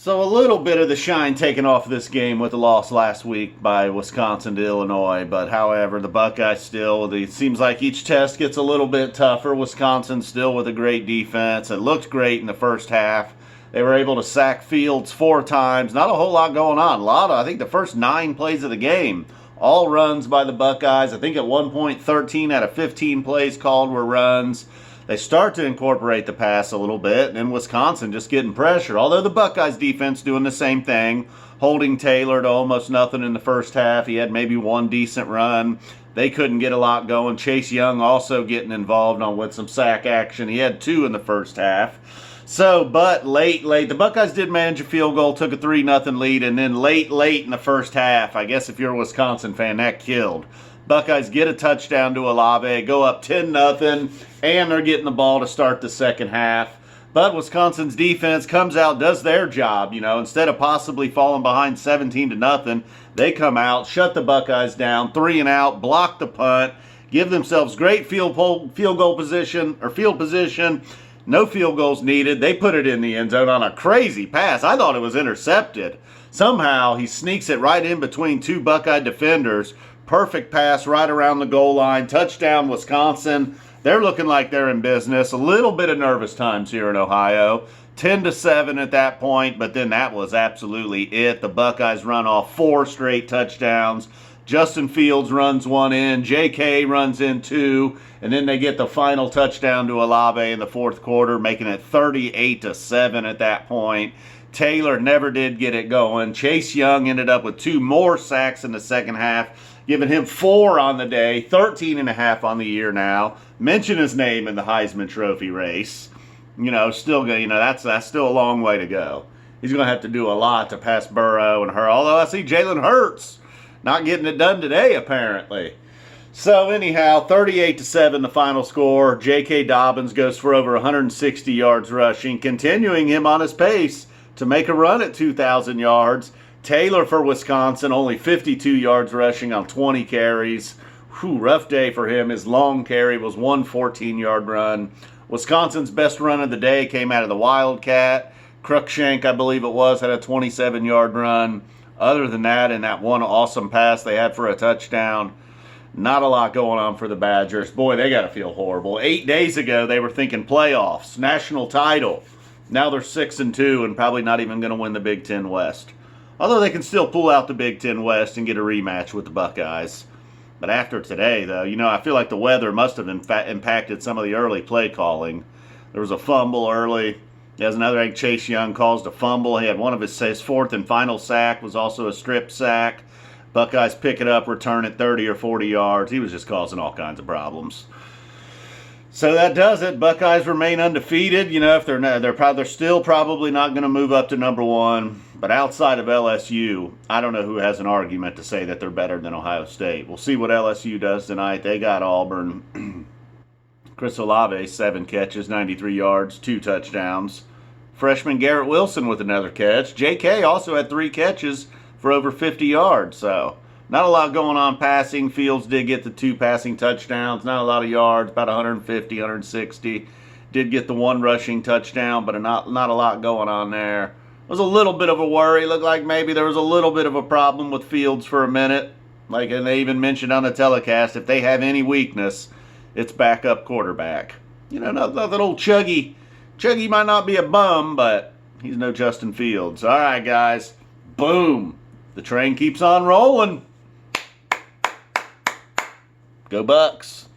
So a little bit of the shine taken off this game with the loss last week by Wisconsin to Illinois, but however, the Buckeyes still, it seems like each test gets a little bit tougher. Wisconsin still with a great defense. It looked great in the first half. They were able to sack Fields 4 times. Not a whole lot going on. I think the first 9 plays of the game, all runs by the Buckeyes. I think at one point 13 out of 15 plays called were runs. They start to incorporate the pass a little bit, and then Wisconsin just getting pressure. Although the Buckeyes defense doing the same thing, holding Taylor to almost nothing in the first half. He had maybe one decent run. They couldn't get a lot going. Chase Young also getting involved with some sack action. He had 2 in the first half. So, but late, the Buckeyes did manage a field goal, took a 3-0 lead, and then late in the first half, I guess if you're a Wisconsin fan, that killed. Buckeyes get a touchdown to Olave, go up 10-0, and they're getting the ball to start the second half. But Wisconsin's defense comes out, does their job. Instead of possibly falling behind 17-0, they come out, shut the Buckeyes down, 3 and out, block the punt, give themselves great field position. No field goals needed. They put it in the end zone on a crazy pass. I thought it was intercepted. Somehow he sneaks it right in between 2 Buckeye defenders. Perfect pass right around the goal line. Touchdown, Wisconsin. They're looking like they're in business. A little bit of nervous times here in Ohio. 10-7 at that point, but then that was absolutely it. The Buckeyes run off 4 straight touchdowns. Justin Fields runs 1 in. JK runs in 2. And then they get the final touchdown to Olave in the fourth quarter, making it 38-7 at that point. Taylor never did get it going. Chase Young ended up with 2 more sacks in the second half, giving him 4 on the day, 13.5 on the year now. Mention his name in the Heisman Trophy race. That's still a long way to go. He's going to have to do a lot to pass Burrow and her. Although I see Jalen Hurts not getting it done today, apparently. So anyhow, 38-7 the final score. JK Dobbins goes for over 160 yards rushing, continuing him on his pace to make a run at 2,000 yards. Taylor for Wisconsin, only 52 yards rushing on 20 carries. Rough day for him. His long carry was one 14-yard run. Wisconsin's best run of the day came out of the Wildcat. Cruikshank, I believe it was, had a 27-yard run. Other than that, in that one awesome pass they had for a touchdown, not a lot going on for the Badgers. Boy, they got to feel horrible. 8 days ago, they were thinking playoffs, national title. Now they're 6-2 and probably not even going to win the Big Ten West. Although they can still pull out the Big Ten West and get a rematch with the Buckeyes. But after today, though, I feel like the weather must have impacted some of the early play calling. There was a fumble early. There's another egg. Chase Young caused a fumble. He had one of his fourth and final sack was also a strip sack. Buckeyes pick it up, return it 30 or 40 yards. He was just causing all kinds of problems. So that does it. Buckeyes remain undefeated. If they're still probably not going to move up to number 1. But outside of LSU, I don't know who has an argument to say that they're better than Ohio State. We'll see what LSU does tonight. They got Auburn. Chris Olave, 7 catches, 93 yards, 2 touchdowns. Freshman Garrett Wilson with another catch. JK also had 3 catches for over 50 yards. So not a lot going on passing. Fields did get the 2 passing touchdowns. Not a lot of yards, about 150, 160. Did get the 1 rushing touchdown, but not a lot going on there. It was a little bit of a worry. Looked like maybe there was a little bit of a problem with Fields for a minute. And they even mentioned on the telecast, if they have any weakness, it's backup quarterback. That old Chuggy. Chuggy might not be a bum, but he's no Justin Fields. All right, guys. Boom. The train keeps on rolling. Go Bucks.